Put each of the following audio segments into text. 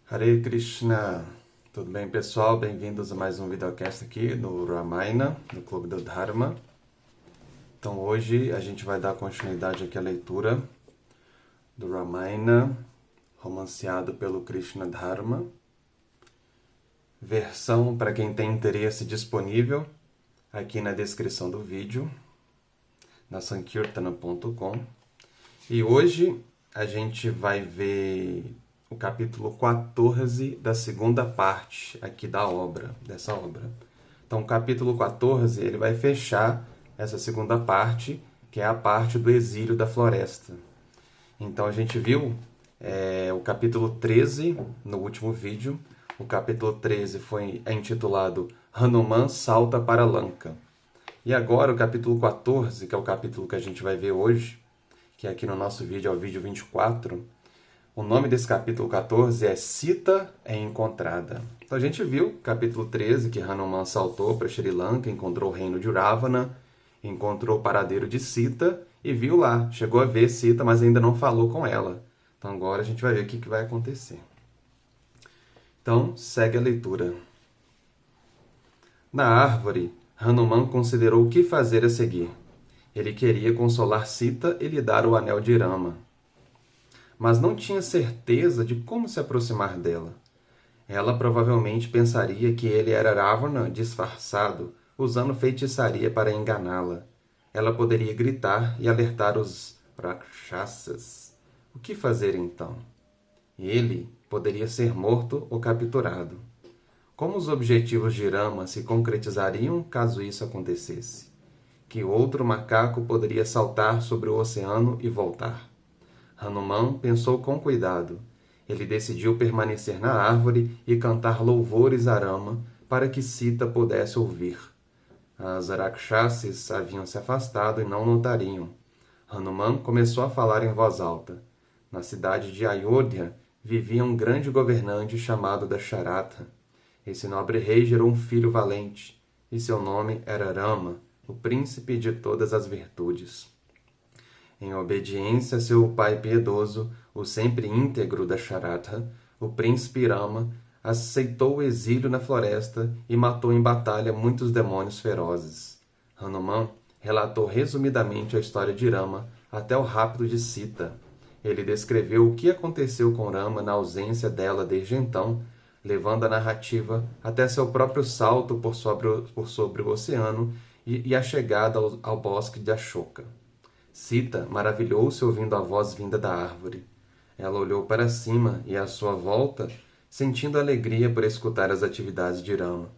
Hare Krishna! Tudo bem, pessoal? Bem-vindos a mais um videocast aqui no Ramayana, no Clube do Dharma. Então, hoje a gente vai dar continuidade aqui à leitura do Ramayana, romanceado pelo Krishna Dharma. Versão para quem tem interesse disponível aqui na descrição do vídeo, na sankirtana.com. E hoje a gente vai ver o capítulo 14 da segunda parte aqui dessa obra. Então, o capítulo 14, ele vai fechar essa segunda parte, que é a parte do exílio da floresta. Então, a gente viu o capítulo 13 no último vídeo. O capítulo 13 foi intitulado Hanuman salta para Lanka. E agora o capítulo 14, que é o capítulo que a gente vai ver hoje, que aqui no nosso vídeo é o vídeo 24, o nome desse capítulo 14 é Sita é Encontrada. Então a gente viu, capítulo 13, que Hanuman saltou para Sri Lanka, encontrou o reino de Ravana, encontrou o paradeiro de Sita e viu lá, chegou a ver Sita, mas ainda não falou com ela. Então agora a gente vai ver o que vai acontecer. Então, segue a leitura. Na árvore, Hanuman considerou o que fazer a seguir. Ele queria consolar Sita e lhe dar o anel de Rama, mas não tinha certeza de como se aproximar dela. Ela provavelmente pensaria que ele era Ravana disfarçado, usando feitiçaria para enganá-la. Ela poderia gritar e alertar os Rakshasas. O que fazer então? Ele poderia ser morto ou capturado. Como os objetivos de Rama se concretizariam caso isso acontecesse? Que outro macaco poderia saltar sobre o oceano e voltar? Hanuman pensou com cuidado. Ele decidiu permanecer na árvore e cantar louvores a Rama para que Sita pudesse ouvir. As Rakshasas haviam se afastado e não notariam. Hanuman começou a falar em voz alta. Na cidade de Ayodhya vivia um grande governante chamado Dasharatha. Esse nobre rei gerou um filho valente, e seu nome era Rama, o príncipe de todas as virtudes. Em obediência a seu pai piedoso, o sempre íntegro Dasharatha, o príncipe Rama aceitou o exílio na floresta e matou em batalha muitos demônios ferozes. Hanuman relatou resumidamente a história de Rama até o rapto de Sita. Ele descreveu o que aconteceu com Rama na ausência dela desde então, levando a narrativa até seu próprio salto por sobre o oceano e a chegada ao bosque de Ashoka. Sita maravilhou-se ouvindo a voz vinda da árvore. Ela olhou para cima e, à sua volta, sentindo alegria por escutar as atividades de Rama.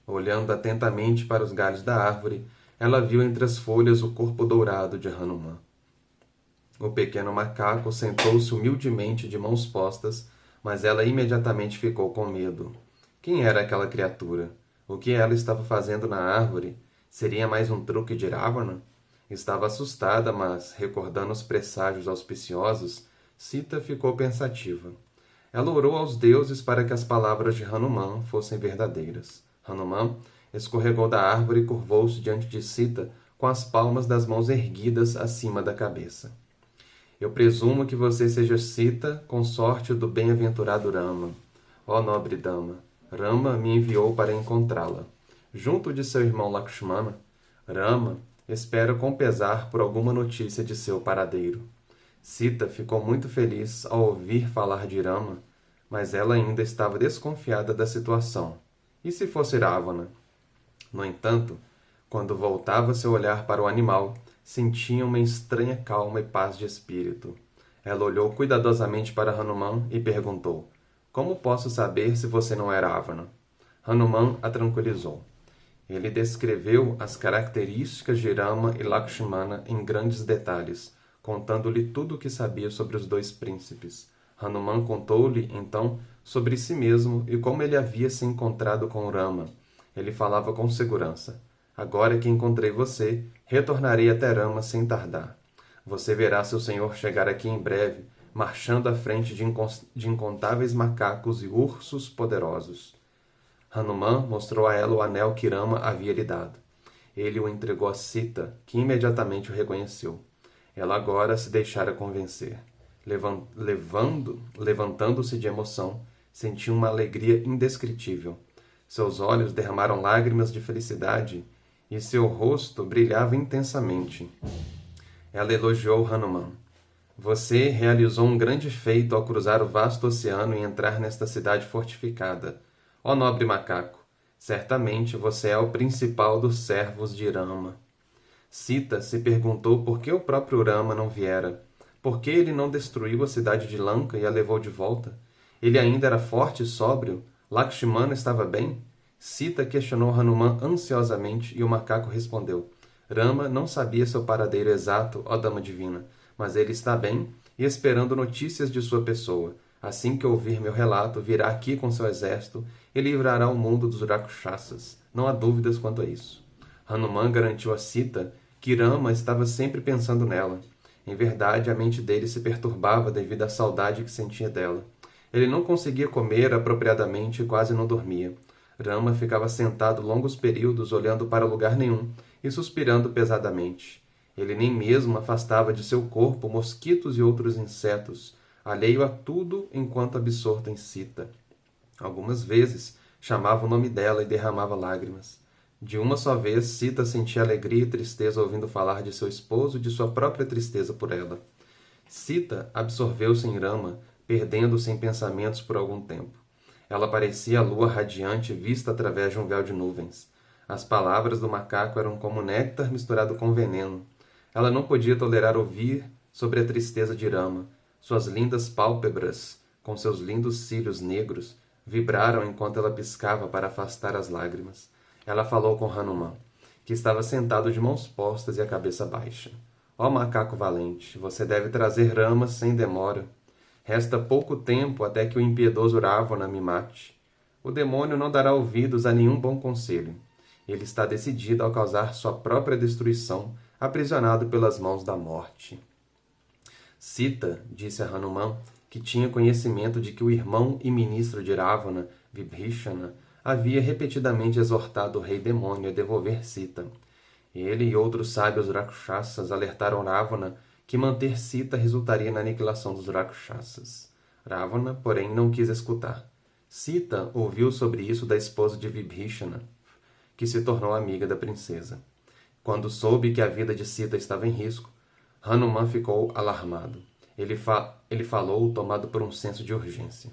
Olhando atentamente para os galhos da árvore, ela viu entre as folhas o corpo dourado de Hanuman. O pequeno macaco sentou-se humildemente de mãos postas, mas ela imediatamente ficou com medo. Quem era aquela criatura? O que ela estava fazendo na árvore? Seria mais um truque de Ravana? Estava assustada, mas, recordando os presságios auspiciosos, Sita ficou pensativa. Ela orou aos deuses para que as palavras de Hanuman fossem verdadeiras. Hanuman escorregou da árvore e curvou-se diante de Sita com as palmas das mãos erguidas acima da cabeça. Eu presumo que você seja Sita, consorte do bem-aventurado Rama. Ó nobre dama, Rama me enviou para encontrá-la. Junto de seu irmão Lakshmana, Rama espera com pesar por alguma notícia de seu paradeiro. Sita ficou muito feliz ao ouvir falar de Rama, mas ela ainda estava desconfiada da situação. E se fosse Ravana? No entanto, quando voltava seu olhar para o animal, sentia uma estranha calma e paz de espírito. Ela olhou cuidadosamente para Hanuman e perguntou: Como posso saber se você não é Ravana? Hanuman a tranquilizou. Ele descreveu as características de Rama e Lakshmana em grandes detalhes, contando-lhe tudo o que sabia sobre os dois príncipes. Hanuman contou-lhe, então, sobre si mesmo e como ele havia se encontrado com Rama. Ele falava com segurança. Agora que encontrei você, retornarei até Rama sem tardar. Você verá seu senhor chegar aqui em breve, marchando à frente de incontáveis macacos e ursos poderosos. Hanuman mostrou a ela o anel que Rama havia lhe dado. Ele o entregou a Sita, que imediatamente o reconheceu. Ela agora se deixara convencer. Levantando-se de emoção, sentiu uma alegria indescritível. Seus olhos derramaram lágrimas de felicidade e seu rosto brilhava intensamente. Ela elogiou Hanuman. Você realizou um grande feito ao cruzar o vasto oceano e entrar nesta cidade fortificada. Ó nobre macaco, certamente você é o principal dos servos de Rama. Sita se perguntou por que o próprio Rama não viera. Por que ele não destruiu a cidade de Lanka e a levou de volta? Ele ainda era forte e sóbrio? Lakshmana estava bem? Sita questionou Hanuman ansiosamente e o macaco respondeu. Rama não sabia seu paradeiro exato, ó Dama Divina, mas ele está bem e esperando notícias de sua pessoa. Assim que ouvir meu relato, virá aqui com seu exército e livrará o mundo dos Rakshasas. Não há dúvidas quanto a isso. Hanuman garantiu a Sita que Rama estava sempre pensando nela. Em verdade, a mente dele se perturbava devido à saudade que sentia dela. Ele não conseguia comer apropriadamente e quase não dormia. Rama ficava sentado longos períodos olhando para lugar nenhum e suspirando pesadamente. Ele nem mesmo afastava de seu corpo mosquitos e outros insetos, alheio a tudo enquanto absorto em Sita. Algumas vezes chamava o nome dela e derramava lágrimas. De uma só vez, Sita sentia alegria e tristeza ouvindo falar de seu esposo e de sua própria tristeza por ela. Sita absorveu-se em Rama, perdendo-se em pensamentos por algum tempo. Ela parecia a lua radiante vista através de um véu de nuvens. As palavras do macaco eram como néctar misturado com veneno. Ela não podia tolerar ouvir sobre a tristeza de Rama. Suas lindas pálpebras, com seus lindos cílios negros, vibraram enquanto ela piscava para afastar as lágrimas. Ela falou com Hanuman, que estava sentado de mãos postas e a cabeça baixa. Ó macaco valente, você deve trazer Rama sem demora. Resta pouco tempo até que o impiedoso Ravana me mate. O demônio não dará ouvidos a nenhum bom conselho. Ele está decidido a causar sua própria destruição, aprisionado pelas mãos da morte. Sita disse a Hanuman que tinha conhecimento de que o irmão e ministro de Ravana, Vibhishana, havia repetidamente exortado o rei demônio a devolver Sita. Ele e outros sábios Rakshasas alertaram Ravana que manter Sita resultaria na aniquilação dos Rakshasas. Ravana, porém, não quis escutar. Sita ouviu sobre isso da esposa de Vibhishana, que se tornou amiga da princesa. Quando soube que a vida de Sita estava em risco, Hanuman ficou alarmado. Ele falou, tomado por um senso de urgência.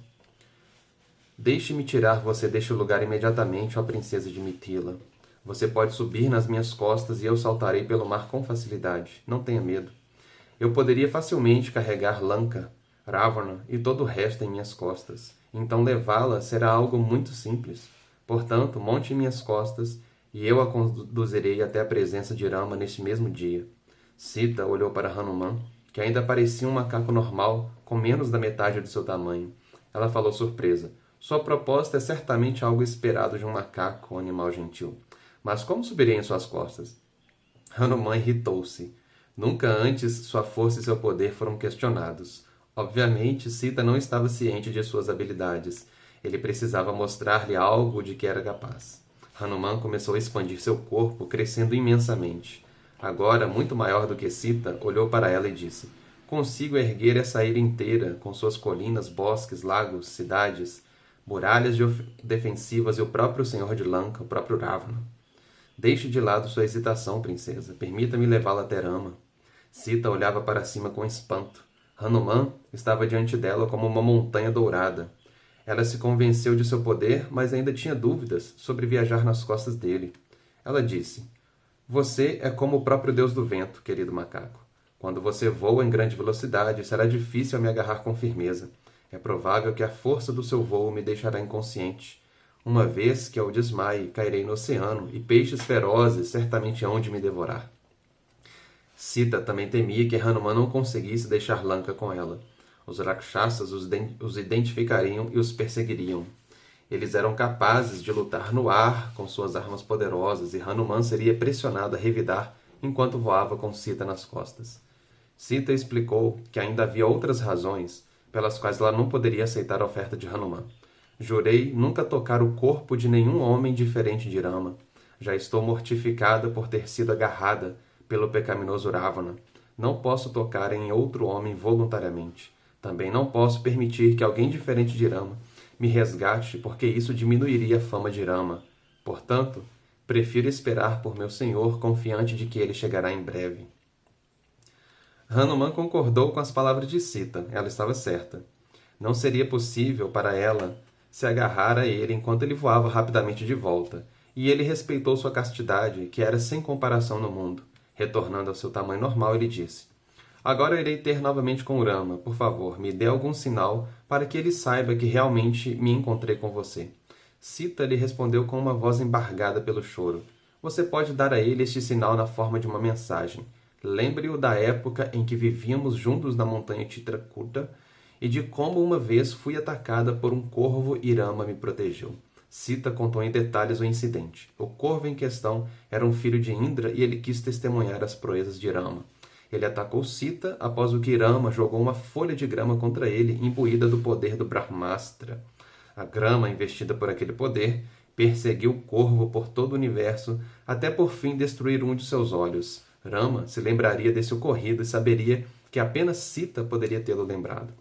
Deixe-me tirar você deste lugar imediatamente, ó princesa de Mithila. Você pode subir nas minhas costas e eu saltarei pelo mar com facilidade. Não tenha medo. Eu poderia facilmente carregar Lanka, Ravana e todo o resto em minhas costas. Então levá-la será algo muito simples. Portanto, monte em minhas costas e eu a conduzirei até a presença de Rama neste mesmo dia. Sita olhou para Hanuman, que ainda parecia um macaco normal, com menos da metade do seu tamanho. Ela falou surpresa. Sua proposta é certamente algo esperado de um macaco, um animal gentil. Mas como subirei em suas costas? Hanuman irritou-se. Nunca antes sua força e seu poder foram questionados. Obviamente, Sita não estava ciente de suas habilidades. Ele precisava mostrar-lhe algo de que era capaz. Hanuman começou a expandir seu corpo, crescendo imensamente. Agora, muito maior do que Sita, olhou para ela e disse: Consigo erguer essa ilha inteira, com suas colinas, bosques, lagos, cidades, muralhas defensivas e o próprio senhor de Lanka, o próprio Ravana. Deixe de lado sua hesitação, princesa. Permita-me levá-la até Rama. Sita olhava para cima com espanto. Hanuman estava diante dela como uma montanha dourada. Ela se convenceu de seu poder, mas ainda tinha dúvidas sobre viajar nas costas dele. Ela disse: Você é como o próprio deus do vento, querido macaco. Quando você voa em grande velocidade, será difícil me agarrar com firmeza. É provável que a força do seu voo me deixará inconsciente. Uma vez que eu desmaie, cairei no oceano, e peixes ferozes certamente hão de me devorar. Sita também temia que Hanuman não conseguisse deixar Lanka com ela. Os Rakshasas os identificariam e os perseguiriam. Eles eram capazes de lutar no ar com suas armas poderosas, e Hanuman seria pressionado a revidar enquanto voava com Sita nas costas. Sita explicou que ainda havia outras razões pelas quais ela não poderia aceitar a oferta de Hanuman. Jurei nunca tocar o corpo de nenhum homem diferente de Rama. Já estou mortificada por ter sido agarrada pelo pecaminoso Ravana. Não posso tocar em outro homem voluntariamente. Também não posso permitir que alguém diferente de Rama Me resgate, porque isso diminuiria a fama de Rama. Portanto, prefiro esperar por meu senhor, confiante de que ele chegará em breve. Hanuman concordou com as palavras de Sita. Ela estava certa. Não seria possível para ela se agarrar a ele enquanto ele voava rapidamente de volta, e ele respeitou sua castidade, que era sem comparação no mundo. Retornando ao seu tamanho normal, ele disse: Agora eu irei ter novamente com Rama. Por favor, me dê algum sinal para que ele saiba que realmente me encontrei com você. Sita lhe respondeu com uma voz embargada pelo choro. Você pode dar a ele este sinal na forma de uma mensagem. Lembre-o da época em que vivíamos juntos na montanha Chitrakuta e de como uma vez fui atacada por um corvo e Rama me protegeu. Sita contou em detalhes o incidente. O corvo em questão era um filho de Indra e ele quis testemunhar as proezas de Rama. Ele atacou Sita após o que Rama jogou uma folha de grama contra ele, imbuída do poder do Brahmastra. A grama, investida por aquele poder, perseguiu o corvo por todo o universo, até por fim destruir um de seus olhos. Rama se lembraria desse ocorrido e saberia que apenas Sita poderia tê-lo lembrado.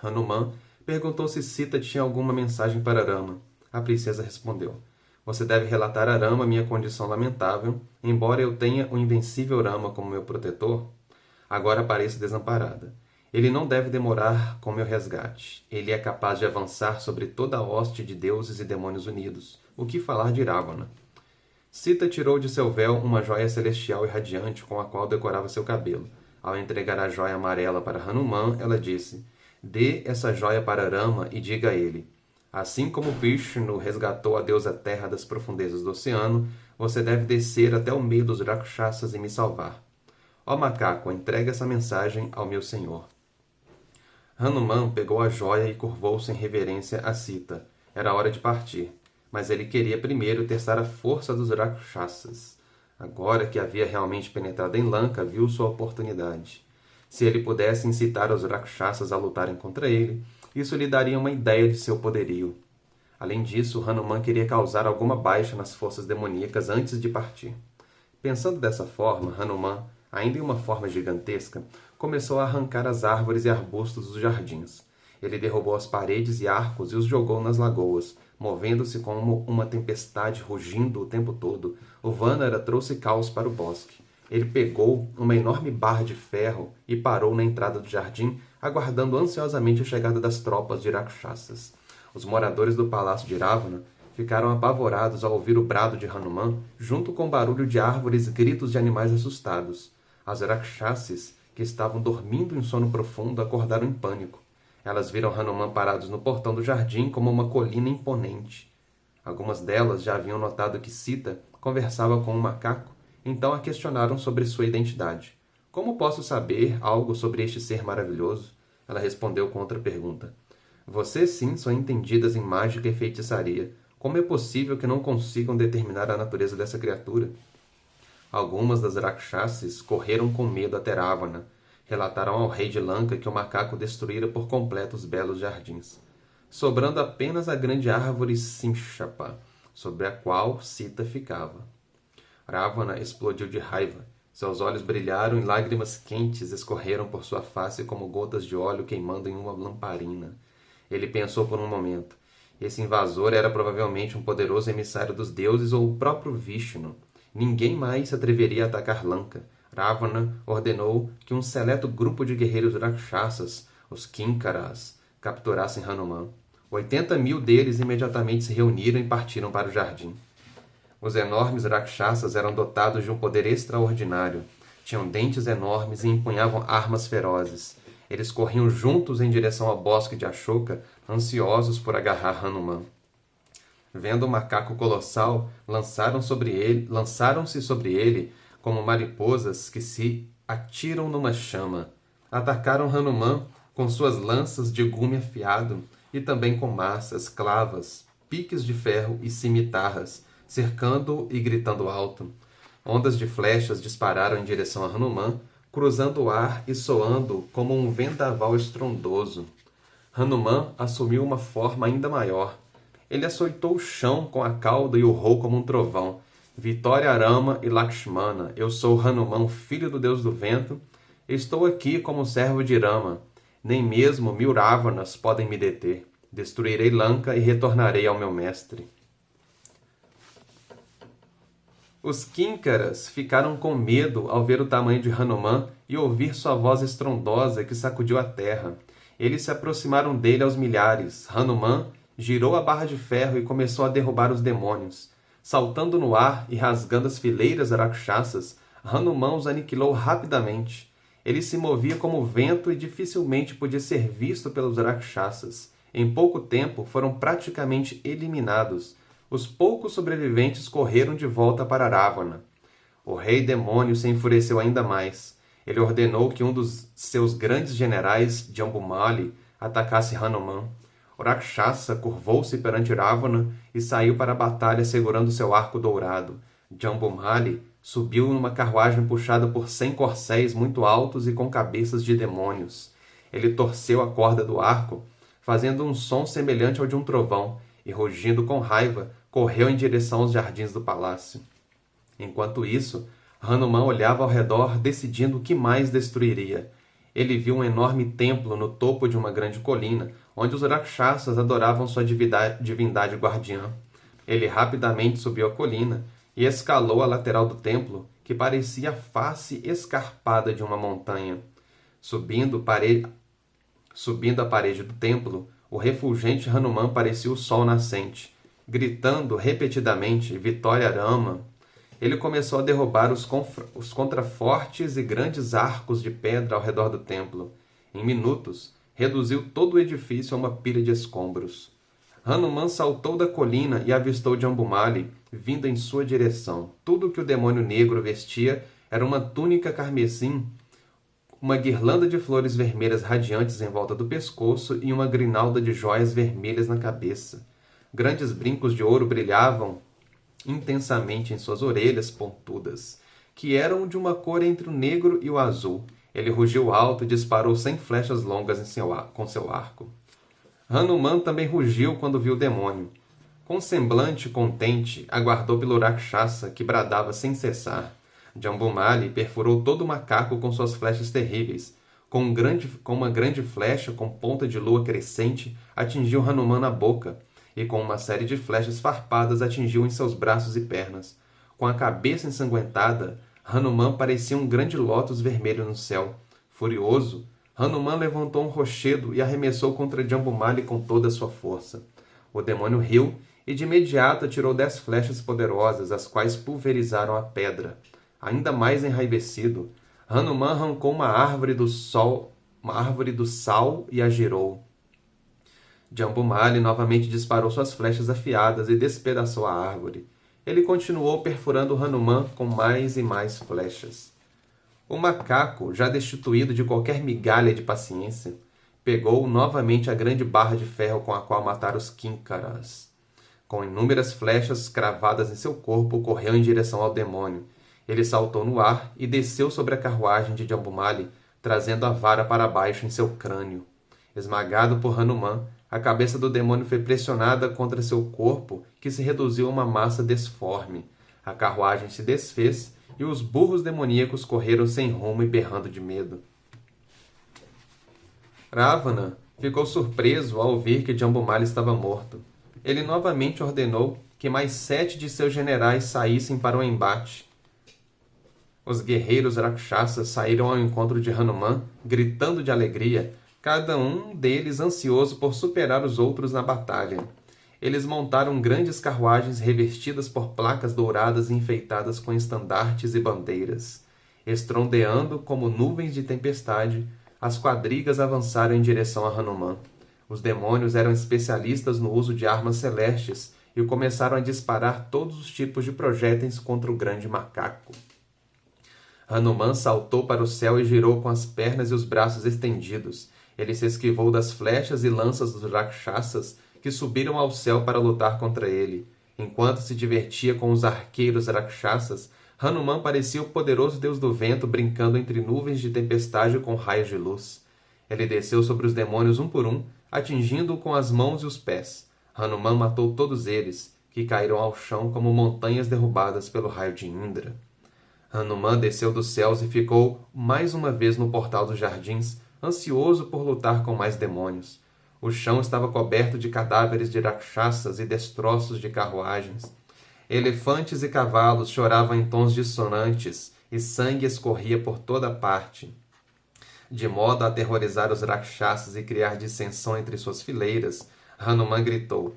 Hanuman perguntou se Sita tinha alguma mensagem para Rama. A princesa respondeu: Você deve relatar a Rama minha condição lamentável, embora eu tenha o invencível Rama como meu protetor. Agora pareço desamparada. Ele não deve demorar com meu resgate. Ele é capaz de avançar sobre toda a hoste de deuses e demônios unidos. O que falar de Ravana? Sita tirou de seu véu uma joia celestial e radiante com a qual decorava seu cabelo. Ao entregar a joia amarela para Hanuman, ela disse: Dê essa joia para Rama e diga a ele: Assim como Vishnu resgatou a deusa Terra das profundezas do oceano, você deve descer até o meio dos Rakshasas e me salvar. Ó macaco, entregue essa mensagem ao meu senhor. Hanuman pegou a joia e curvou-se em reverência a Sita. Era hora de partir, mas ele queria primeiro testar a força dos Rakshasas. Agora que havia realmente penetrado em Lanka, viu sua oportunidade. Se ele pudesse incitar os Rakshasas a lutarem contra ele, isso lhe daria uma ideia de seu poderio. Além disso, Hanuman queria causar alguma baixa nas forças demoníacas antes de partir. Pensando dessa forma, Hanuman, ainda em uma forma gigantesca, começou a arrancar as árvores e arbustos dos jardins. Ele derrubou as paredes e arcos e os jogou nas lagoas, movendo-se como uma tempestade rugindo o tempo todo. O Vanara trouxe caos para o bosque. Ele pegou uma enorme barra de ferro e parou na entrada do jardim, aguardando ansiosamente a chegada das tropas de Rakshasas. Os moradores do palácio de Ravana ficaram apavorados ao ouvir o brado de Hanuman, junto com o barulho de árvores e gritos de animais assustados. As Rakshasas, que estavam dormindo em sono profundo, acordaram em pânico. Elas viram Hanuman parados no portão do jardim como uma colina imponente. Algumas delas já haviam notado que Sita conversava com um macaco, então a questionaram sobre sua identidade. Como posso saber algo sobre este ser maravilhoso? Ela respondeu com outra pergunta. Vocês sim são entendidas em mágica e feitiçaria. Como é possível que não consigam determinar a natureza dessa criatura? Algumas das Rakshasas correram com medo até Ravana. Relataram ao rei de Lanka que o macaco destruíra por completo os belos jardins, sobrando apenas a grande árvore Simshapa, sobre a qual Sita ficava. Ravana explodiu de raiva. Seus olhos brilharam e lágrimas quentes escorreram por sua face como gotas de óleo queimando em uma lamparina. Ele pensou por um momento. Esse invasor era provavelmente um poderoso emissário dos deuses ou o próprio Vishnu. Ninguém mais se atreveria a atacar Lanka. Ravana ordenou que um seleto grupo de guerreiros Rakshasas, os Kinkaras, capturassem Hanuman. 80.000 deles imediatamente se reuniram e partiram para o jardim. Os enormes Rakshasas eram dotados de um poder extraordinário. Tinham dentes enormes e empunhavam armas ferozes. Eles corriam juntos em direção ao bosque de Ashoka, ansiosos por agarrar Hanuman. Vendo o macaco colossal, lançaram-se sobre ele como mariposas que se atiram numa chama. Atacaram Hanuman com suas lanças de gume afiado e também com maças, clavas, piques de ferro e cimitarras, cercando-o e gritando alto. Ondas de flechas dispararam em direção a Hanuman, cruzando o ar e soando como um vendaval estrondoso. Hanuman assumiu uma forma ainda maior. Ele açoitou o chão com a cauda e urrou como um trovão. Vitória a Rama e Lakshmana, eu sou Hanuman, filho do deus do vento. Estou aqui como servo de Rama. Nem mesmo 1000 Ravanas podem me deter. Destruirei Lanka e retornarei ao meu mestre. Os Kinkaras ficaram com medo ao ver o tamanho de Hanuman e ouvir sua voz estrondosa que sacudiu a terra. Eles se aproximaram dele aos milhares. Hanuman girou a barra de ferro e começou a derrubar os demônios. Saltando no ar e rasgando as fileiras rakshasas, Hanuman os aniquilou rapidamente. Ele se movia como vento e dificilmente podia ser visto pelos rakshasas. Em pouco tempo foram praticamente eliminados. Os poucos sobreviventes correram de volta para Ravana. O rei demônio se enfureceu ainda mais. Ele ordenou que um dos seus grandes generais, Jambumali, atacasse Hanuman. O Rakshasa curvou-se perante Ravana e saiu para a batalha segurando seu arco dourado. Jambumali subiu numa carruagem puxada por 100 corcéis muito altos e com cabeças de demônios. Ele torceu a corda do arco, fazendo um som semelhante ao de um trovão, e, rugindo com raiva, correu em direção aos jardins do palácio. Enquanto isso, Hanuman olhava ao redor, decidindo o que mais destruiria. Ele viu um enorme templo no topo de uma grande colina, onde os Rakshasas adoravam sua divindade guardiã. Ele rapidamente subiu a colina e escalou a lateral do templo, que parecia a face escarpada de uma montanha. Subindo a parede do templo, o refulgente Hanuman parecia o sol nascente. Gritando repetidamente Vitória Rama, ele começou a derrubar os contrafortes e grandes arcos de pedra ao redor do templo. Em minutos, reduziu todo o edifício a uma pilha de escombros. Hanuman saltou da colina e avistou Jambumali, vindo em sua direção. Tudo o que o demônio negro vestia era uma túnica carmesim, uma guirlanda de flores vermelhas radiantes em volta do pescoço e uma grinalda de joias vermelhas na cabeça. Grandes brincos de ouro brilhavam intensamente em suas orelhas pontudas, que eram de uma cor entre o negro e o azul. Ele rugiu alto e disparou 100 flechas longas com seu arco. Hanuman também rugiu quando viu o demônio. Com semblante contente, aguardou pelo Rakshasa, que bradava sem cessar. Jambumali perfurou todo o macaco com suas flechas terríveis. Com uma grande flecha com ponta de lua crescente, atingiu Hanuman na boca, e com uma série de flechas farpadas atingiu em seus braços e pernas. Com a cabeça ensanguentada, Hanuman parecia um grande lótus vermelho no céu. Furioso, Hanuman levantou um rochedo e arremessou contra Jambumali com toda a sua força. O demônio riu e de imediato atirou 10 flechas poderosas, as quais pulverizaram a pedra. Ainda mais enraivecido, Hanuman arrancou uma árvore do sal e a girou. Jambumali novamente disparou suas flechas afiadas e despedaçou a árvore. Ele continuou perfurando Hanuman com mais e mais flechas. O macaco, já destituído de qualquer migalha de paciência, pegou novamente a grande barra de ferro com a qual matara os Kinkaras. Com inúmeras flechas cravadas em seu corpo, correu em direção ao demônio. Ele saltou no ar e desceu sobre a carruagem de Jambumali, trazendo a vara para baixo em seu crânio. Esmagado por Hanuman, a cabeça do demônio foi pressionada contra seu corpo, que se reduziu a uma massa desforme. A carruagem se desfez e os burros demoníacos correram sem rumo e berrando de medo. Ravana ficou surpreso ao ouvir que Jambumali estava morto. Ele novamente ordenou que mais 7 de seus generais saíssem para o embate. Os guerreiros Rakshasas saíram ao encontro de Hanuman, gritando de alegria, cada um deles ansioso por superar os outros na batalha. Eles montaram grandes carruagens revestidas por placas douradas e enfeitadas com estandartes e bandeiras. Estrondeando como nuvens de tempestade, as quadrigas avançaram em direção a Hanuman. Os demônios eram especialistas no uso de armas celestes e começaram a disparar todos os tipos de projéteis contra o grande macaco. Hanuman saltou para o céu e girou com as pernas e os braços estendidos. Ele se esquivou das flechas e lanças dos Rakshasas, que subiram ao céu para lutar contra ele. Enquanto se divertia com os arqueiros Rakshasas, Hanuman parecia o poderoso deus do vento brincando entre nuvens de tempestade com raios de luz. Ele desceu sobre os demônios um por um, atingindo-o com as mãos e os pés. Hanuman matou todos eles, que caíram ao chão como montanhas derrubadas pelo raio de Indra. Hanuman desceu dos céus e ficou mais uma vez no portal dos jardins, ansioso por lutar com mais demônios. O chão estava coberto de cadáveres de rakshasas e destroços de carruagens. Elefantes e cavalos choravam em tons dissonantes e sangue escorria por toda parte. De modo a aterrorizar os rakshasas e criar dissensão entre suas fileiras, Hanuman gritou: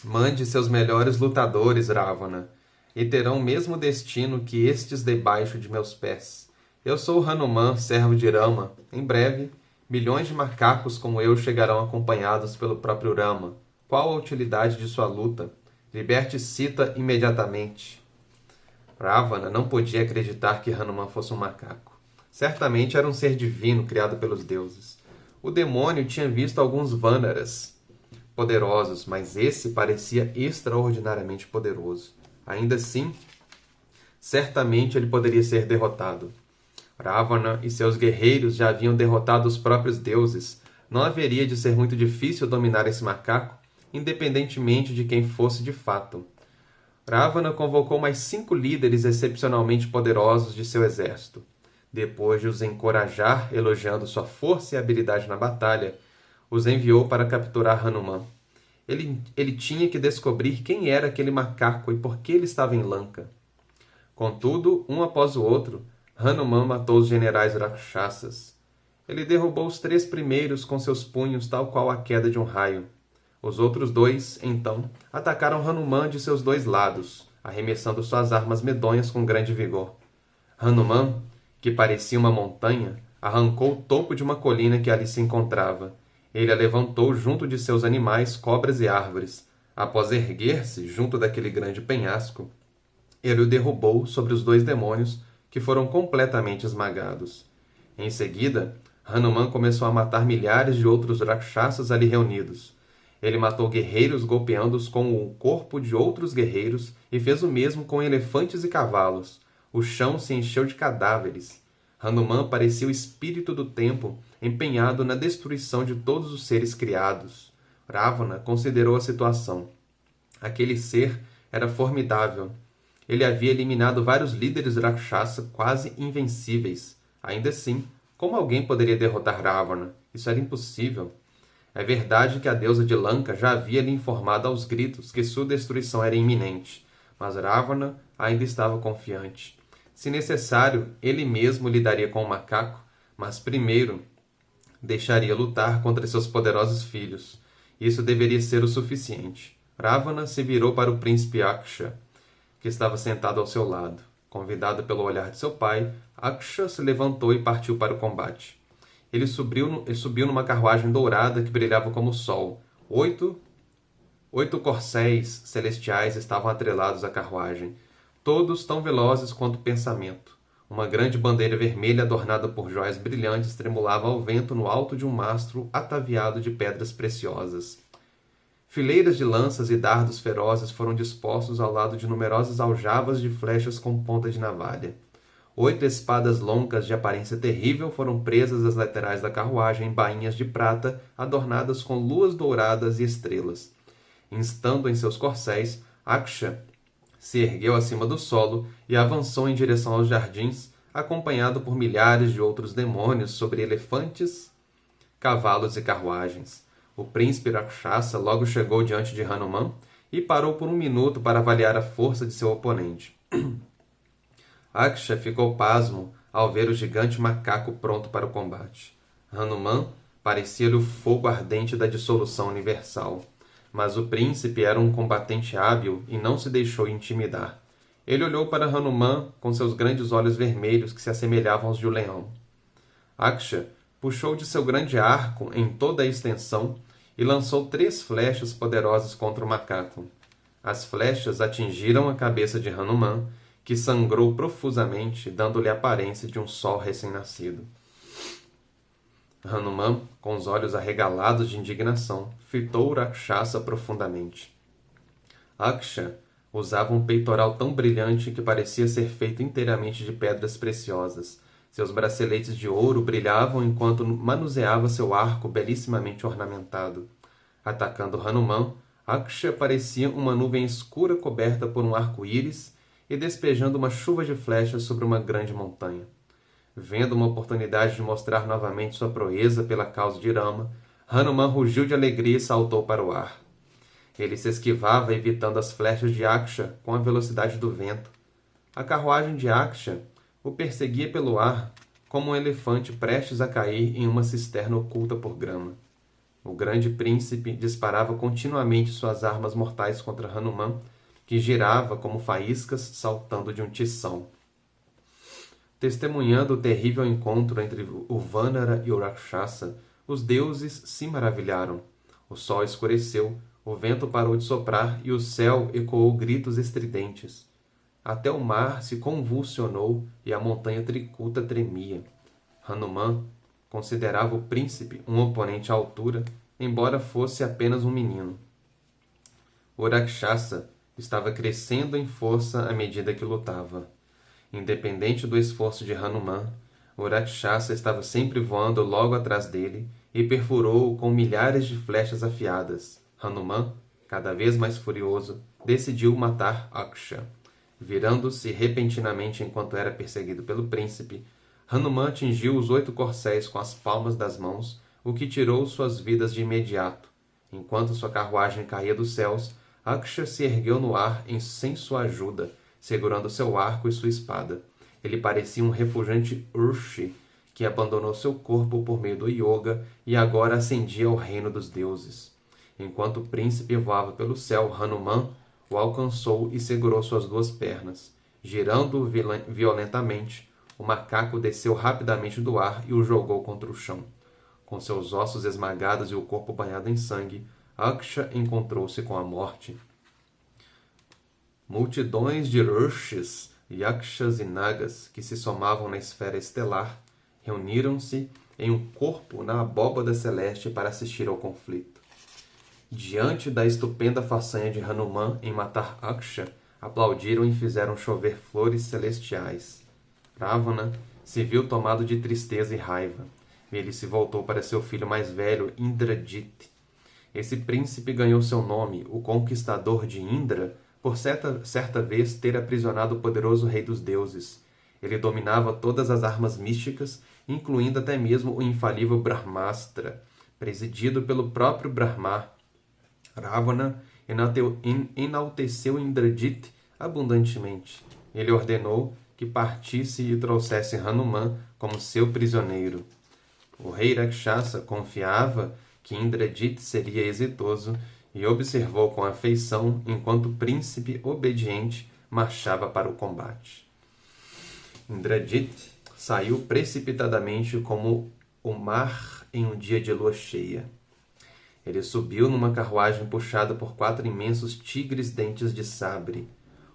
Mande seus melhores lutadores, Ravana, e terão o mesmo destino que estes debaixo de meus pés. Eu sou Hanuman, servo de Rama. Em breve, milhões de macacos como eu chegarão acompanhados pelo próprio Rama. Qual a utilidade de sua luta? Liberte Sita imediatamente. Ravana não podia acreditar que Hanuman fosse um macaco. Certamente era um ser divino criado pelos deuses. O demônio tinha visto alguns Vanaras poderosos, mas esse parecia extraordinariamente poderoso. Ainda assim, certamente ele poderia ser derrotado. Ravana e seus guerreiros já haviam derrotado os próprios deuses. Não haveria de ser muito difícil dominar esse macaco, independentemente de quem fosse de fato. Ravana convocou mais 5 líderes excepcionalmente poderosos de seu exército. Depois de os encorajar, elogiando sua força e habilidade na batalha, os enviou para capturar Hanuman. Ele tinha que descobrir quem era aquele macaco e por que ele estava em Lanka. Contudo, um após o outro, Hanuman matou os generais rakshasas. Ele derrubou os 3 primeiros com seus punhos, tal qual a queda de um raio. Os outros 2, então, atacaram Hanuman de seus 2 lados, arremessando suas armas medonhas com grande vigor. Hanuman, que parecia uma montanha, arrancou o topo de uma colina que ali se encontrava. Ele a levantou junto de seus animais, cobras e árvores. Após erguer-se junto daquele grande penhasco, ele o derrubou sobre os 2 demônios, que foram completamente esmagados. Em seguida, Hanuman começou a matar milhares de outros rakshasas ali reunidos. Ele matou guerreiros golpeando-os com o corpo de outros guerreiros e fez o mesmo com elefantes e cavalos. O chão se encheu de cadáveres. Hanuman parecia o espírito do tempo, empenhado na destruição de todos os seres criados. Ravana considerou a situação. Aquele ser era formidável. Ele havia eliminado vários líderes Rakshasa quase invencíveis. Ainda assim, como alguém poderia derrotar Ravana? Isso era impossível. É verdade que a deusa de Lanka já havia lhe informado aos gritos que sua destruição era iminente, mas Ravana ainda estava confiante. Se necessário, ele mesmo lidaria com o macaco, mas primeiro deixaria lutar contra seus poderosos filhos. Isso deveria ser o suficiente. Ravana se virou para o príncipe Aksha, que estava sentado ao seu lado. Convidado pelo olhar de seu pai, Aksha se levantou e partiu para o combate. Ele subiu numa carruagem dourada que brilhava como o sol. 8 corcéis celestiais estavam atrelados à carruagem, todos tão velozes quanto o pensamento. Uma grande bandeira vermelha adornada por joias brilhantes tremulava ao vento no alto de um mastro ataviado de pedras preciosas. Fileiras de lanças e dardos ferozes foram dispostos ao lado de numerosas aljavas de flechas com ponta de navalha. 8 espadas longas de aparência terrível foram presas às laterais da carruagem em bainhas de prata adornadas com luas douradas e estrelas. Instando em seus corcéis, Aksha se ergueu acima do solo e avançou em direção aos jardins, acompanhado por milhares de outros demônios sobre elefantes, cavalos e carruagens. O príncipe Rakshasa logo chegou diante de Hanuman e parou por 1 minuto para avaliar a força de seu oponente. Aksha ficou pasmo ao ver o gigante macaco pronto para o combate. Hanuman parecia-lhe o fogo ardente da dissolução universal. Mas o príncipe era um combatente hábil e não se deixou intimidar. Ele olhou para Hanuman com seus grandes olhos vermelhos que se assemelhavam aos de um leão. Aksha puxou de seu grande arco em toda a extensão e lançou 3 flechas poderosas contra o macaco. As flechas atingiram a cabeça de Hanuman, que sangrou profusamente, dando-lhe a aparência de um sol recém-nascido. Hanuman, com os olhos arregalados de indignação, fitou o Rakshasa profundamente. Aksha usava um peitoral tão brilhante que parecia ser feito inteiramente de pedras preciosas. Seus braceletes de ouro brilhavam enquanto manuseava seu arco belíssimamente ornamentado. Atacando Hanuman, Aksha parecia uma nuvem escura coberta por um arco-íris e despejando uma chuva de flechas sobre uma grande montanha. Vendo uma oportunidade de mostrar novamente sua proeza pela causa de Rama, Hanuman rugiu de alegria e saltou para o ar. Ele se esquivava, evitando as flechas de Aksha com a velocidade do vento. A carruagem de Aksha o perseguia pelo ar, como um elefante prestes a cair em uma cisterna oculta por grama. O grande príncipe disparava continuamente suas armas mortais contra Hanuman, que girava como faíscas saltando de um tição. Testemunhando o terrível encontro entre o Vanara e o Rakshasa, os deuses se maravilharam. O sol escureceu, o vento parou de soprar e o céu ecoou gritos estridentes. Até o mar se convulsionou e a montanha Tricuta tremia. Hanuman considerava o príncipe um oponente à altura, embora fosse apenas um menino. O Rakshasa estava crescendo em força à medida que lutava. Independente do esforço de Hanuman, o Rakshasa estava sempre voando logo atrás dele e perfurou-o com milhares de flechas afiadas. Hanuman, cada vez mais furioso, decidiu matar Aksha. Virando-se repentinamente enquanto era perseguido pelo príncipe, Hanuman atingiu os 8 corcéis com as palmas das mãos, o que tirou suas vidas de imediato. Enquanto sua carruagem caía dos céus, Aksha se ergueu no ar sem sua ajuda, segurando seu arco e sua espada. Ele parecia um refugente Urshi, que abandonou seu corpo por meio do yoga e agora ascendia ao reino dos deuses. Enquanto o príncipe voava pelo céu, Hanuman o alcançou e segurou suas 2 pernas. Girando-o violentamente, o macaco desceu rapidamente do ar e o jogou contra o chão. Com seus ossos esmagados e o corpo banhado em sangue, Aksha encontrou-se com a morte. Multidões de Urshis, Yakshas e Nagas, que se somavam na esfera estelar, reuniram-se em um corpo na abóbada celeste para assistir ao conflito. Diante da estupenda façanha de Hanuman em matar Aksha, aplaudiram e fizeram chover flores celestiais. Ravana se viu tomado de tristeza e raiva. Ele se voltou para seu filho mais velho, Indrajit. Esse príncipe ganhou seu nome, o Conquistador de Indra, por certa vez ter aprisionado o poderoso rei dos deuses. Ele dominava todas as armas místicas, incluindo até mesmo o infalível Brahmastra, presidido pelo próprio Brahma. Ravana enalteceu Indrajit abundantemente. Ele ordenou que partisse e trouxesse Hanuman como seu prisioneiro. O rei Rakshasa confiava que Indrajit seria exitoso e observou com afeição enquanto o príncipe obediente marchava para o combate. Indrajit saiu precipitadamente como o mar em um dia de lua cheia. Ele subiu numa carruagem puxada por 4 imensos tigres dentes de sabre.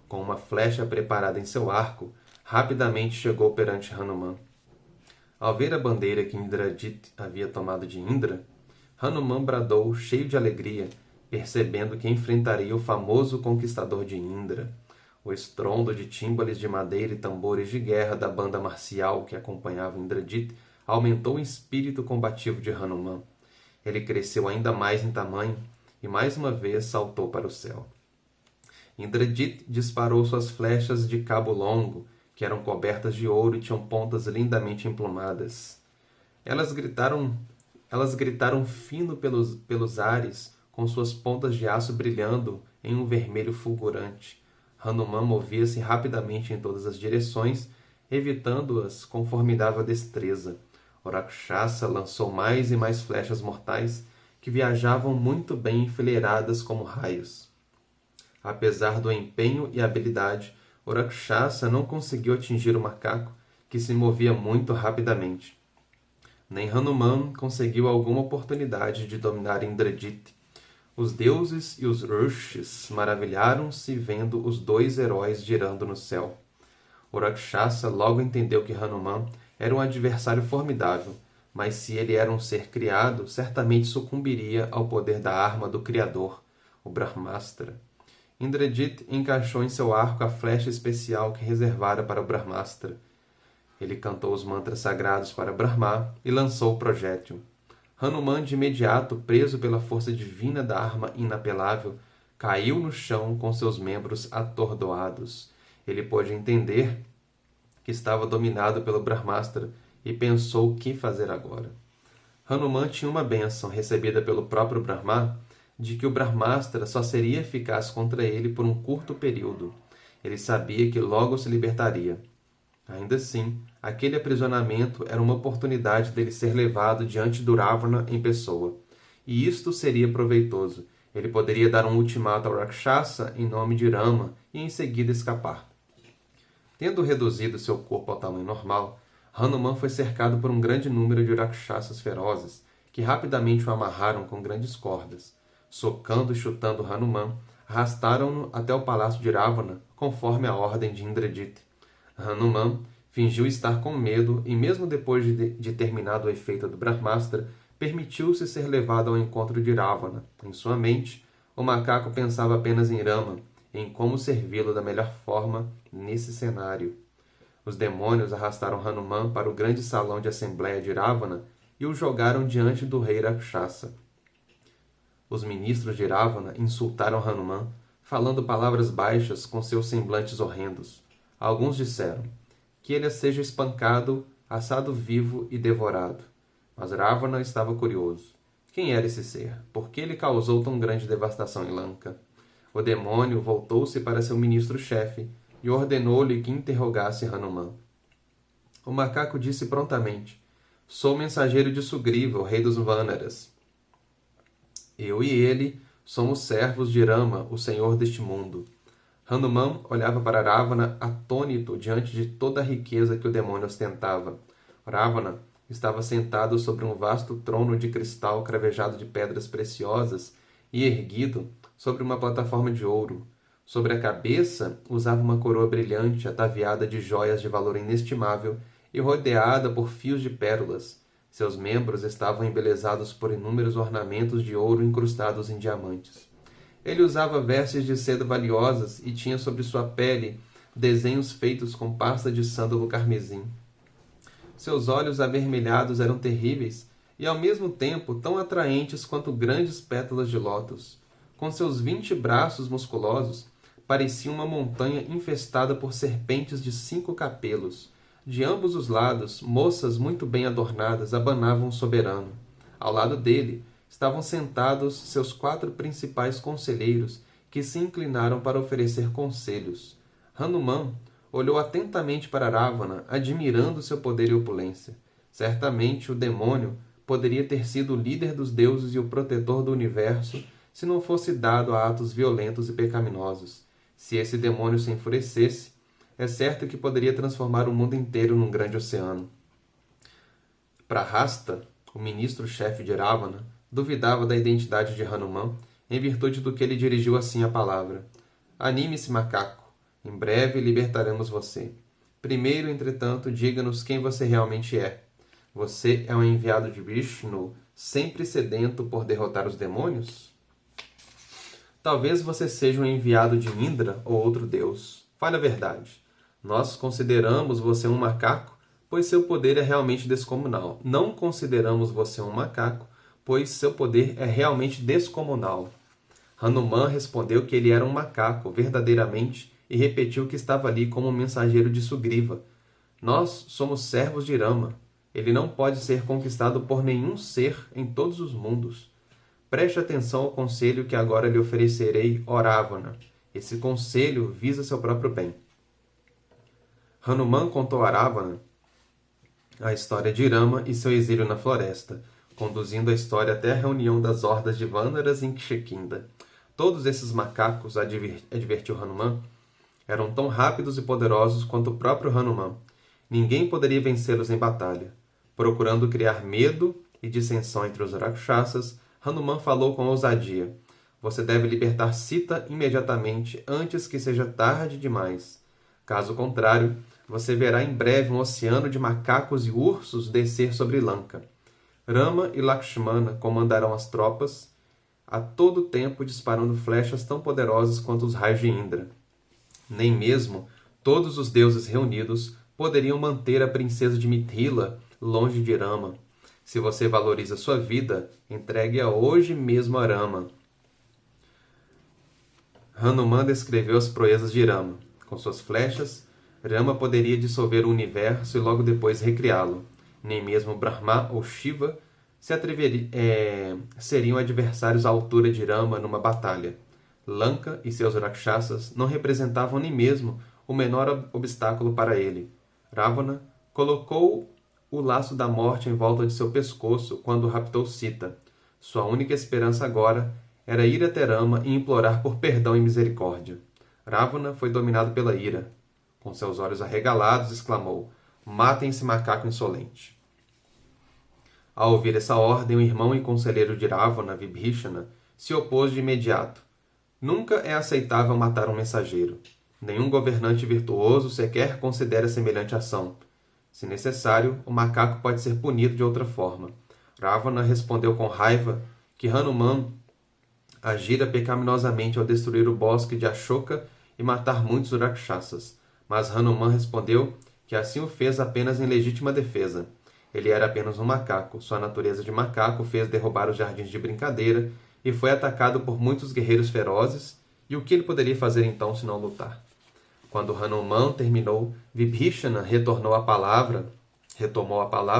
Com uma flecha preparada em seu arco, rapidamente chegou perante Hanuman. Ao ver a bandeira que Indrajit havia tomado de Indra, Hanuman bradou, cheio de alegria, percebendo que enfrentaria o famoso conquistador de Indra. O estrondo de tímbalos de madeira e tambores de guerra da banda marcial que acompanhava Indrajit aumentou o espírito combativo de Hanuman. Ele cresceu ainda mais em tamanho e mais uma vez saltou para o céu. Indrajit disparou suas flechas de cabo longo, que eram cobertas de ouro e tinham pontas lindamente emplumadas. Elas gritaram fino pelos ares, com suas pontas de aço brilhando em um vermelho fulgurante. Hanuman movia-se rapidamente em todas as direções, evitando-as com formidável destreza. O Rakshasa lançou mais e mais flechas mortais, que viajavam muito bem enfileiradas como raios. Apesar do empenho e habilidade, o Rakshasa não conseguiu atingir o macaco, que se movia muito rapidamente. Nem Hanuman conseguiu alguma oportunidade de dominar Indrajit. Os deuses e os Urshis maravilharam-se vendo os 2 heróis girando no céu. O Rakshasa logo entendeu que Hanuman era um adversário formidável, mas se ele era um ser criado, certamente sucumbiria ao poder da arma do Criador, o Brahmastra. Indrajit encaixou em seu arco a flecha especial que reservara para o Brahmastra. Ele cantou os mantras sagrados para Brahma e lançou o projétil. Hanuman, de imediato, preso pela força divina da arma inapelável, caiu no chão com seus membros atordoados. Ele pôde entender que estava dominado pelo Brahmastra e pensou o que fazer agora. Hanuman tinha uma bênção recebida pelo próprio Brahma de que o Brahmastra só seria eficaz contra ele por um curto período. Ele sabia que logo se libertaria. Ainda assim, aquele aprisionamento era uma oportunidade dele ser levado diante do Ravana em pessoa. E isto seria proveitoso. Ele poderia dar um ultimato ao Rakshasa em nome de Rama e em seguida escapar. Tendo reduzido seu corpo ao tamanho normal, Hanuman foi cercado por um grande número de Rakshasas ferozes, que rapidamente o amarraram com grandes cordas. Socando e chutando Hanuman, arrastaram-no até o palácio de Ravana, conforme a ordem de Indrajit. Hanuman fingiu estar com medo e, mesmo depois de terminado o efeito do Brahmastra, permitiu-se ser levado ao encontro de Ravana. Em sua mente, o macaco pensava apenas em Rama, em como servi-lo da melhor forma nesse cenário. Os demônios arrastaram Hanuman para o grande salão de assembleia de Ravana e o jogaram diante do rei Rakshasa. Os ministros de Ravana insultaram Hanuman, falando palavras baixas com seus semblantes horrendos. Alguns disseram que ele seja espancado, assado vivo e devorado. Mas Ravana estava curioso. Quem era esse ser? Por que ele causou tão grande devastação em Lanka? O demônio voltou-se para seu ministro-chefe e ordenou-lhe que interrogasse Hanuman. O macaco disse prontamente: Sou mensageiro de Sugriva, o rei dos Vanaras. Eu e ele somos servos de Rama, o senhor deste mundo. Hanuman olhava para Ravana atônito diante de toda a riqueza que o demônio ostentava. Ravana estava sentado sobre um vasto trono de cristal cravejado de pedras preciosas e erguido sobre uma plataforma de ouro. Sobre a cabeça usava uma coroa brilhante ataviada de joias de valor inestimável e rodeada por fios de pérolas. Seus membros estavam embelezados por inúmeros ornamentos de ouro incrustados em diamantes. Ele usava vestes de seda valiosas e tinha sobre sua pele desenhos feitos com pasta de sândalo carmesim. Seus olhos avermelhados eram terríveis e, ao mesmo tempo, tão atraentes quanto grandes pétalas de lótus. Com seus 20 braços musculosos, parecia uma montanha infestada por serpentes de 5 capelos. De ambos os lados, moças muito bem adornadas abanavam o soberano. Ao lado dele, estavam sentados seus 4 principais conselheiros, que se inclinaram para oferecer conselhos. Hanuman olhou atentamente para Ravana, admirando seu poder e opulência. Certamente o demônio poderia ter sido o líder dos deuses e o protetor do universo, se não fosse dado a atos violentos e pecaminosos. Se esse demônio se enfurecesse, é certo que poderia transformar o mundo inteiro num grande oceano. Prahasta, o ministro-chefe de Ravana, duvidava da identidade de Hanuman, em virtude do que ele dirigiu assim a palavra. Anime-se, macaco. Em breve libertaremos você. Primeiro, entretanto, diga-nos quem você realmente é. Você é um enviado de Vishnu, sempre sedento por derrotar os demônios? Talvez você seja um enviado de Indra ou outro deus. Fale a verdade. Nós consideramos você um macaco, pois seu poder é realmente descomunal. Não consideramos você um macaco, pois seu poder é realmente descomunal. Hanuman respondeu que ele era um macaco, verdadeiramente, e repetiu que estava ali como um mensageiro de Sugriva. Nós somos servos de Rama. Ele não pode ser conquistado por nenhum ser em todos os mundos. Preste atenção ao conselho que agora lhe oferecerei, ó Ravana. Esse conselho visa seu próprio bem. Hanuman contou a Ravana a história de Rama e seu exílio na floresta, conduzindo a história até a reunião das hordas de Vanaras em Kshekinda. Todos esses macacos, advertiu Hanuman, eram tão rápidos e poderosos quanto o próprio Hanuman. Ninguém poderia vencê-los em batalha. Procurando criar medo e dissensão entre os Rakshasas, Hanuman falou com ousadia. Você deve libertar Sita imediatamente, antes que seja tarde demais. Caso contrário, você verá em breve um oceano de macacos e ursos descer sobre Lanka. Rama e Lakshmana comandarão as tropas, a todo tempo disparando flechas tão poderosas quanto os raios de Indra. Nem mesmo todos os deuses reunidos poderiam manter a princesa de Mithila longe de Rama. Se você valoriza sua vida, entregue-a hoje mesmo a Rama. Hanuman descreveu as proezas de Rama. Com suas flechas, Rama poderia dissolver o universo e logo depois recriá-lo. Nem mesmo Brahma ou Shiva seriam adversários à altura de Rama numa batalha. Lanka e seus Rakshasas não representavam nem mesmo o menor obstáculo para ele. Ravana colocou o laço da morte em volta de seu pescoço quando raptou Sita. Sua única esperança agora era ir até Rama e implorar por perdão e misericórdia. Ravana foi dominado pela ira. Com seus olhos arregalados, exclamou: "Matem esse macaco insolente." Ao ouvir essa ordem, o irmão e conselheiro de Ravana, Vibhishana, se opôs de imediato. Nunca é aceitável matar um mensageiro. Nenhum governante virtuoso sequer considera semelhante ação. Se necessário, o macaco pode ser punido de outra forma. Ravana respondeu com raiva que Hanuman agira pecaminosamente ao destruir o bosque de Ashoka e matar muitos Rakshasas. Mas Hanuman respondeu que assim o fez apenas em legítima defesa. Ele era apenas um macaco. Sua natureza de macaco fez derrubar os jardins de brincadeira e foi atacado por muitos guerreiros ferozes. E o que ele poderia fazer então se não lutar? Quando Hanuman terminou, Vibhishana retomou a palavra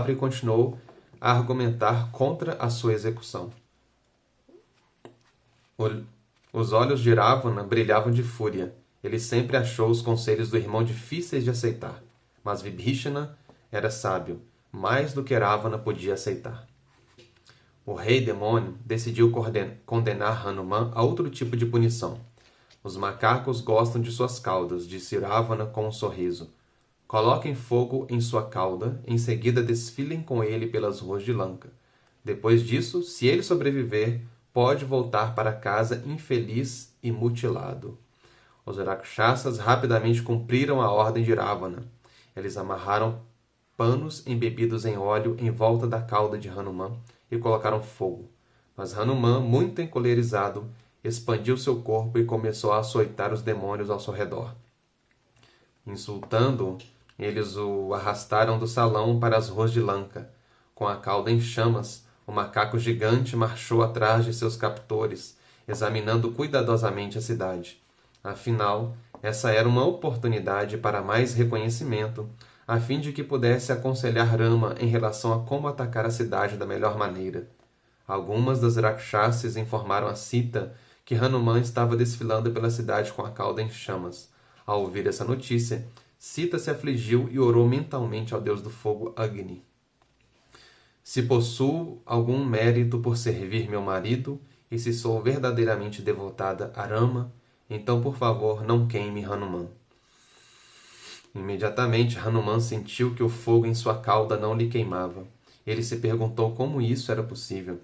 e continuou a argumentar contra a sua execução. Os olhos de Ravana brilhavam de fúria. Ele sempre achou os conselhos do irmão difíceis de aceitar. Mas Vibhishana era sábio, mais do que Ravana podia aceitar. O rei demônio decidiu condenar Hanuman a outro tipo de punição. Os macacos gostam de suas caudas, disse Ravana com um sorriso. Coloquem fogo em sua cauda, em seguida desfilem com ele pelas ruas de Lanka. Depois disso, se ele sobreviver, pode voltar para casa infeliz e mutilado. Os Rakshasas rapidamente cumpriram a ordem de Ravana. Eles amarraram panos embebidos em óleo em volta da cauda de Hanuman e colocaram fogo. Mas Hanuman, muito encolerizado, expandiu seu corpo e começou a açoitar os demônios ao seu redor. Insultando-o, eles o arrastaram do salão para as ruas de Lanka. Com a cauda em chamas, o macaco gigante marchou atrás de seus captores, examinando cuidadosamente a cidade. Afinal, essa era uma oportunidade para mais reconhecimento, a fim de que pudesse aconselhar Rama em relação a como atacar a cidade da melhor maneira. Algumas das Rakshasas informaram a Sita que Hanuman estava desfilando pela cidade com a cauda em chamas. Ao ouvir essa notícia, Sita se afligiu e orou mentalmente ao deus do fogo Agni. Se possuo algum mérito por servir meu marido e se sou verdadeiramente devotada a Rama, então, por favor, não queime Hanuman. Imediatamente, Hanuman sentiu que o fogo em sua cauda não lhe queimava. Ele se perguntou como isso era possível.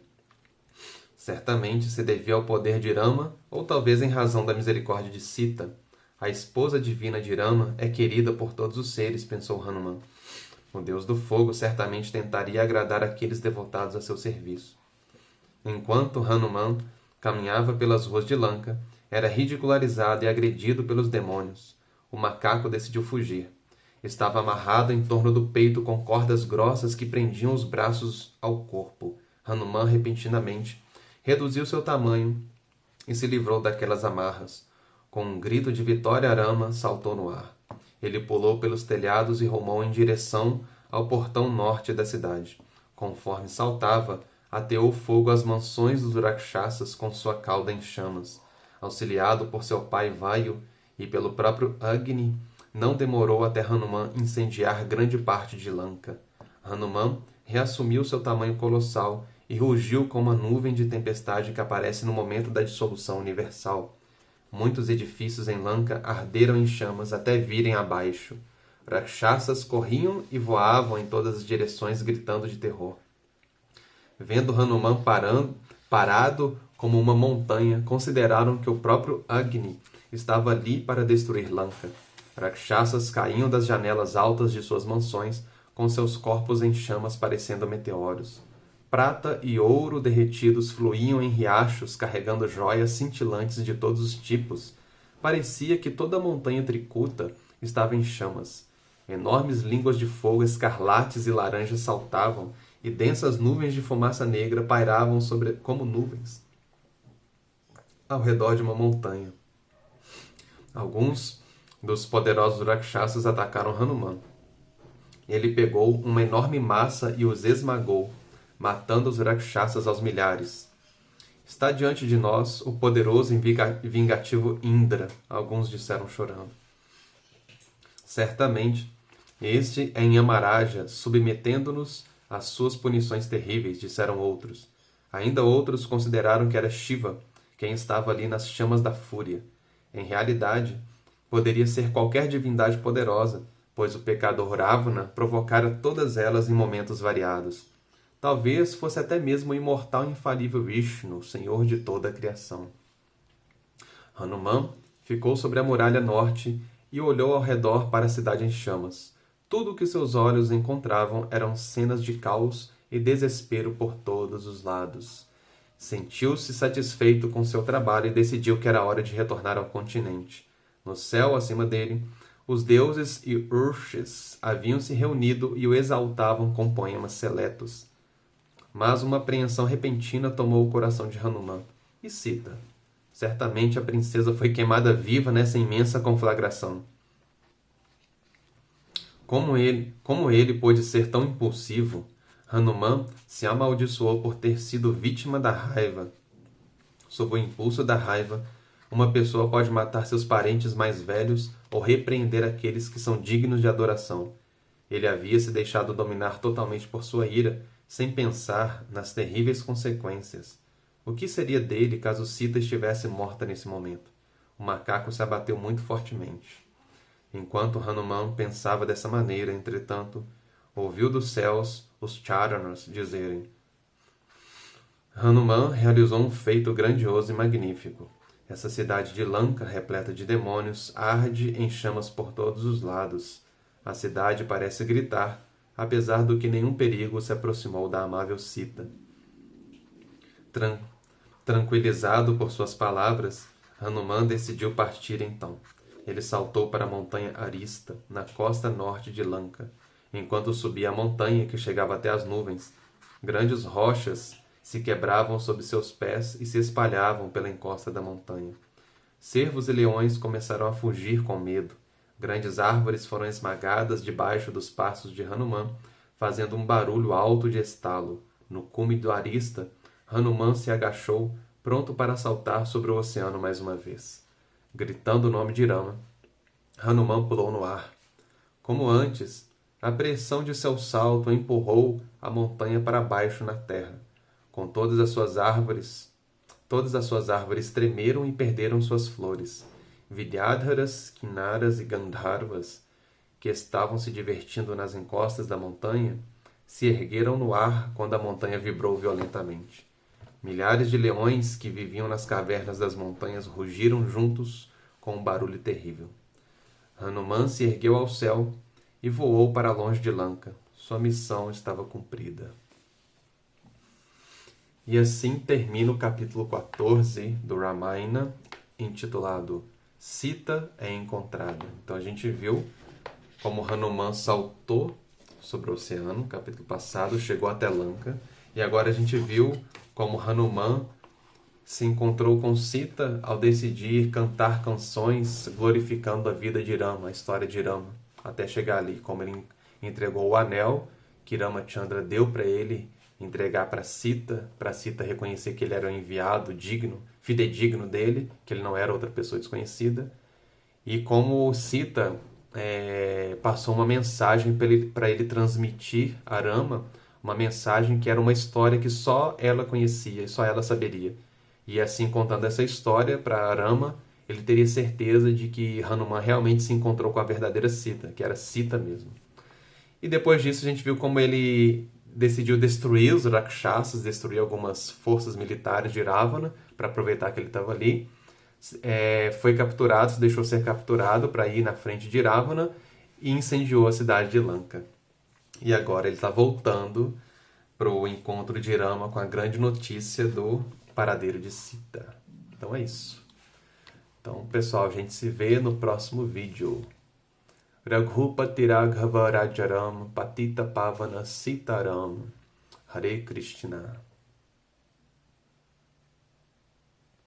Certamente se devia ao poder de Rama, ou talvez em razão da misericórdia de Sita. A esposa divina de Rama é querida por todos os seres, pensou Hanuman. O deus do fogo certamente tentaria agradar aqueles devotados a seu serviço. Enquanto Hanuman caminhava pelas ruas de Lanka, era ridicularizado e agredido pelos demônios. O macaco decidiu fugir. Estava amarrado em torno do peito com cordas grossas que prendiam os braços ao corpo. Hanuman, repentinamente, reduziu seu tamanho e se livrou daquelas amarras. Com um grito de vitória, Rama saltou no ar. Ele pulou pelos telhados e rumou em direção ao portão norte da cidade. Conforme saltava, ateou fogo às mansões dos Rakshasas com sua cauda em chamas. Auxiliado por seu pai Vayu e pelo próprio Agni, não demorou até Hanuman incendiar grande parte de Lanka. Hanuman reassumiu seu tamanho colossal e rugiu como a nuvem de tempestade que aparece no momento da dissolução universal. Muitos edifícios em Lanka arderam em chamas até virem abaixo. Rakshasas corriam e voavam em todas as direções, gritando de terror. Vendo Hanuman parado como uma montanha, consideraram que o próprio Agni estava ali para destruir Lanka. Rakshasas caíam das janelas altas de suas mansões, com seus corpos em chamas parecendo meteoros. Prata e ouro derretidos fluíam em riachos, carregando joias cintilantes de todos os tipos. Parecia que toda a montanha Tricuta estava em chamas. Enormes línguas de fogo escarlates e laranjas saltavam, e densas nuvens de fumaça negra pairavam como nuvens ao redor de uma montanha. Alguns dos poderosos Rakshasas atacaram Hanuman. Ele pegou uma enorme massa e os esmagou. matando os Rakshasas aos milhares. Está diante de nós o poderoso e vingativo Indra, alguns disseram chorando. Certamente, este é em Yamaraja, submetendo-nos às suas punições terríveis, disseram outros. Ainda outros consideraram que era Shiva, quem estava ali nas chamas da fúria. Em realidade, poderia ser qualquer divindade poderosa, pois o pecador Ravana provocara todas elas em momentos variados. Talvez fosse até mesmo o imortal e infalível Vishnu, senhor de toda a criação. Hanuman ficou sobre a muralha norte e olhou ao redor para a cidade em chamas. Tudo o que seus olhos encontravam eram cenas de caos e desespero por todos os lados. Sentiu-se satisfeito com seu trabalho e decidiu que era hora de retornar ao continente. No céu, acima dele, os deuses e urshas haviam se reunido e o exaltavam com poemas seletos. Mas uma apreensão repentina tomou o coração de Hanuman. E Sita? Certamente a princesa foi queimada viva nessa imensa conflagração. Como ele pôde ser tão impulsivo? Hanuman se amaldiçoou por ter sido vítima da raiva. Sob o impulso da raiva, uma pessoa pode matar seus parentes mais velhos ou repreender aqueles que são dignos de adoração. Ele havia se deixado dominar totalmente por sua ira, sem pensar nas terríveis consequências. O que seria dele caso Sita estivesse morta nesse momento? O macaco se abateu muito fortemente. Enquanto Hanuman pensava dessa maneira, entretanto, ouviu dos céus os Charanas dizerem: Hanuman realizou um feito grandioso e magnífico. Essa cidade de Lanka, repleta de demônios, arde em chamas por todos os lados. A cidade parece gritar, apesar do que nenhum perigo se aproximou da amável Sita. Tranquilizado por suas palavras, Hanuman decidiu partir então. Ele saltou para a montanha Arista, na costa norte de Lanka. Enquanto subia a montanha, que chegava até as nuvens, grandes rochas se quebravam sob seus pés e se espalhavam pela encosta da montanha. Cervos e leões começaram a fugir com medo. Grandes árvores foram esmagadas debaixo dos passos de Hanuman, fazendo um barulho alto de estalo. No cume do Arista, Hanuman se agachou, pronto para saltar sobre o oceano mais uma vez. Gritando o nome de Rama, Hanuman pulou no ar. Como antes, a pressão de seu salto empurrou a montanha para baixo na terra. Com todas as suas árvores tremeram e perderam suas flores. Vidyadharas, Kinnaras e Gandharvas, que estavam se divertindo nas encostas da montanha, se ergueram no ar quando a montanha vibrou violentamente. Milhares de leões que viviam nas cavernas das montanhas rugiram juntos com um barulho terrível. Hanuman se ergueu ao céu e voou para longe de Lanka. Sua missão estava cumprida. E assim termina o capítulo 14 do Ramayana, intitulado Sita é encontrada. Então a gente viu como Hanuman saltou sobre o oceano, no capítulo passado, chegou até Lanka. E agora a gente viu como Hanuman se encontrou com Sita ao decidir cantar canções glorificando a vida de Rama, a história de Rama, até chegar ali, como ele entregou o anel que Ramachandra deu para ele entregar para Sita reconhecer que ele era o enviado digno, fidedigno dele, que ele não era outra pessoa desconhecida, e como Sita passou uma mensagem para ele transmitir a Rama, uma mensagem que era uma história que só ela conhecia e só ela saberia. E assim, contando essa história para Rama, ele teria certeza de que Hanuman realmente se encontrou com a verdadeira Sita, que era Sita mesmo. E depois disso a gente viu como ele decidiu destruir os Rakshasas, destruir algumas forças militares de Ravana, para aproveitar que ele estava ali. Foi capturado, se deixou ser capturado para ir na frente de Ravana e incendiou a cidade de Lanka. E agora ele está voltando para o encontro de Rama com a grande notícia do paradeiro de Sita. Então é isso. Então, pessoal, a gente se vê no próximo vídeo. Raghupati Raghava Rajaram Patita Pavana Sitaram. Hare Krishna.